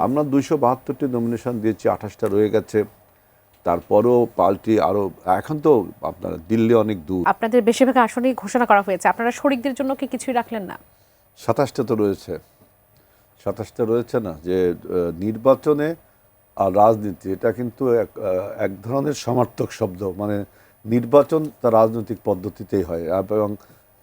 আমরা ২৭২টি নমিনেশন দিয়েছি, ২৮টা রয়ে গেছে। তারপরও পাল্টি আরো, এখন তো আপনার দিল্লি অনেক দূর। আপনাদের বেশিরভাগ আসনেই ঘোষণা করা হয়েছে, আপনারা শরিকদের জন্য কি কিছুই রাখলেন না? ২৭টা তো রয়েছে, ২৭টা রয়েছে না, যে নির্বাচনে আর রাজনীতি এটা কিন্তু এক ধরনের সমার্থক শব্দ। মানে নির্বাচন তা রাজনৈতিক পদ্ধতিতেই হয়, এবং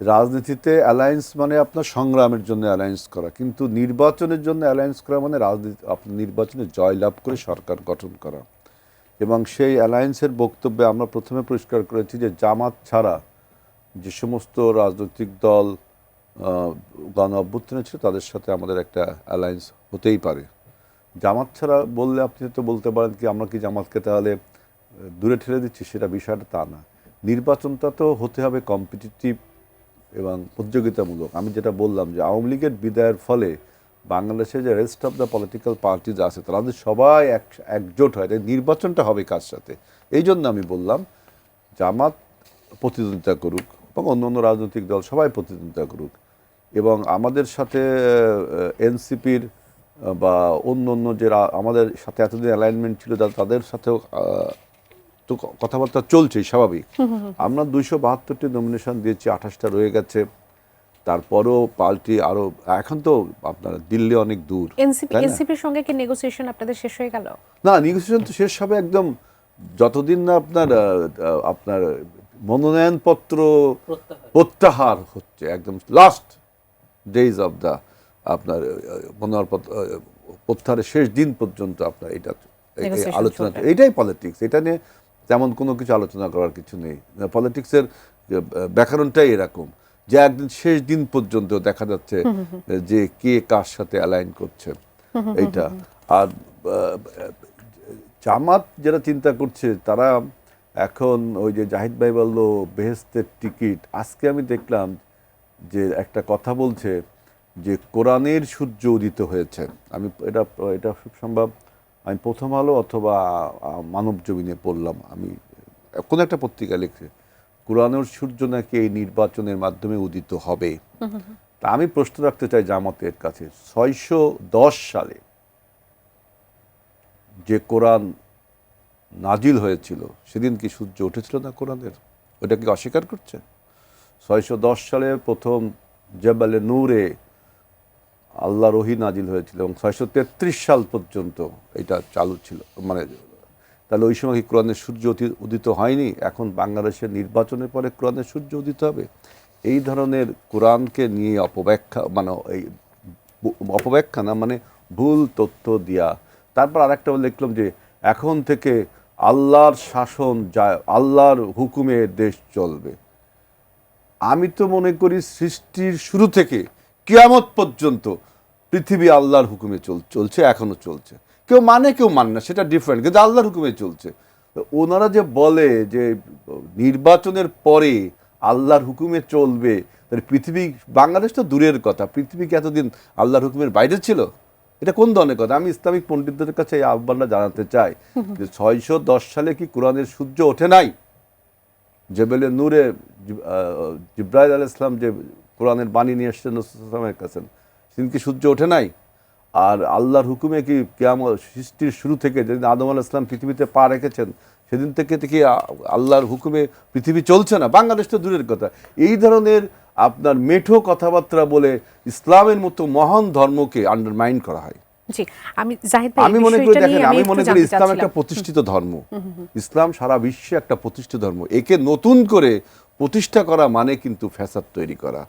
রাজনীতিতে অ্যালায়েন্স মানে আপনার সংগ্রামের জন্য অ্যালায়েন্স করা, কিন্তু নির্বাচনের জন্য অ্যালায়েন্স করা মানে রাজনীতি আপনার নির্বাচনে জয়লাভ করে সরকার গঠন করা। এবং সেই অ্যালায়েন্সের বক্তব্যে আমরা প্রথমে পরিষ্কার করেছি যে জামাত ছাড়া যে সমস্ত রাজনৈতিক দল গণ অভ্যুত্থানে ছিল তাদের সাথে আমাদের একটা অ্যালায়েন্স হতেই পারে। জামাত ছাড়া বললে আপনি তো বলতে পারেন কি আমরা কি জামাতকে তাহলে দূরে ঠেলে দিচ্ছি, সেটা বিষয়টা তা না। নির্বাচনটা তো হতে হবে কম্পিটিটিভ এবং প্রতিযোগিতামূলক। আমি যেটা বললাম যে আওয়ামী লীগের বিদায়ের ফলে বাংলাদেশে যে rest of the political parties আছে তাদের সবাই একজোট হয়, তাই নির্বাচনটা হবে কার সাথে। এই জন্য আমি বললাম জামাত প্রতিদ্বন্দ্বিতা করুক এবং অন্য অন্য রাজনৈতিক দল সবাই প্রতিদ্বন্দ্বিতা করুক, এবং আমাদের সাথে এনসিপির বা অন্য অন্য যে আমাদের সাথে এতদিন অ্যালাইনমেন্ট ছিল তাদের সাথেও তো কথাবার্তা চলছেই স্বাভাবিক। আমরা ২৭২টি নমিনেশন দিয়েছি, ২৮টা রয়ে গেছে। তারপরও পাল্টি আরো, এখন তো আপনার দিল্লি অনেক দূর। এনসিপির সঙ্গে কি নেগোসিয়েশন আপনাদের শেষ হয়ে গেল? না, নেগোসিয়েশন তো শেষ হবে একদম যতদিন না আপনার আপনার মনোনয়নপত্র প্রত্যাহার হচ্ছে, একদম লাস্ট ডেজ অফ দ্য আপনার মনোনয়নপত্র প্রত্যাহারের শেষ দিন পর্যন্ত আপনার এটা আলোচনা। এটাই পলিটিক্স, এটা নিয়ে তেমন কোনো কিছু আলোচনা করার কিছু নেই। পলিটিক্সের ব্যাকরণটাই এরকম যে একদিন শেষ দিন পর্যন্ত দেখা যাচ্ছে যে কে কার সাথে অ্যালাইন করছে এইটা। আর জামাত যারা চিন্তা করছে তারা এখন ওই যে জাহিদ ভাই বলল বেহেস্তের টিকিট, আজকে আমি দেখলাম যে একটা কথা বলছে যে কোরআনের সূর্য উদিত হয়েছে। আমি এটা খুব সম্ভব আমি প্রথম আলো অথবা মানব জমিনে পড়লাম, আমি কোনো একটা পত্রিকা লিখছে কোরআনের সূর্য নাকি এই নির্বাচনের মাধ্যমে উদিত হবে। তা আমি প্রশ্ন রাখতে চাই জামাতের কাছে, ৬১০ সালে যে কোরআন নাজিল হয়েছিল সেদিন কি সূর্য উঠেছিল না কোরআনের? ওটা কি অস্বীকার করছে? ৬১০ সালে প্রথম জেবালে নূরে আল্লাহর ওহী নাজিল হয়েছিল এবং ৬৩৩ সাল পর্যন্ত এটা চালু ছিল। মানে তাহলে ওই সময় কি কোরআনের সূর্য উদিত হয়নি? এখন বাংলাদেশের নির্বাচনের পরে কোরআনের সূর্য উদিত হবে? এই ধরনের কোরআনকে নিয়ে অপব্যাখ্যা, মানে এই অপব্যাখ্যা না, মানে ভুল তথ্য দেওয়া। তারপর আরেকটা লিখলাম যে এখন থেকে আল্লাহর শাসন যায়, আল্লাহর হুকুমে দেশ চলবে। আমি তো মনে করি সৃষ্টির শুরু থেকে কিয়ামত পর্যন্ত পৃথিবী আল্লাহর হুকুমে চলছে, এখনো চলছে। কেউ মানে কেউ মানে না, সেটা ডিফারেন্ট, কিন্তু আল্লাহর হুকুমে চলছে। ওনারা যে বলে যে নির্বাচনের পরে আল্লাহর হুকুমে চলবে, তাহলে পৃথিবী, বাংলাদেশ তো দূরের কথা, পৃথিবী কি এতদিন আল্লাহর হুকুমের বাইরে ছিল? এটা কোন ধরনের কথা? আমি ইসলামিক পণ্ডিতদের কাছে এই আহ্বানটা জানাতে চাই যে ৬১০ সালে কি কোরআনের সূর্য ওঠে নাই? জেবেলে নূরে জিব্রাইল আলাইহিস সালাম যে কোরআনের বাণী নিয়ে এসেছেন রাসূলের কাছে, সেদিন কি সূর্য ওঠে নাই? আর আল্লাহর হুকুমে কি কিয়ামত সৃষ্টির শুরু থেকে যেদিন আদম আলাইহিস সালাম পৃথিবীতে পা রেখেছেন সেদিন থেকে কি আল্লাহর হুকুমে পৃথিবী চলছে না? বাংলাদেশ তো দূরের কথা। এই ধরনের আপনার মেঠো কথাবার্তা বলে ইসলামের মতো মহান ধর্মকে আন্ডারমাইন করা হয়। জি, আমি মনে করি, দেখেন, আমি মনে করি ইসলাম একটা প্রতিষ্ঠিত ধর্ম। ইসলাম সারা বিশ্বে একটা প্রতিষ্ঠিত ধর্ম। একে নতুন করে প্রতিষ্ঠা করা মানে কিন্তু ফ্যাসাদ তৈরি করা।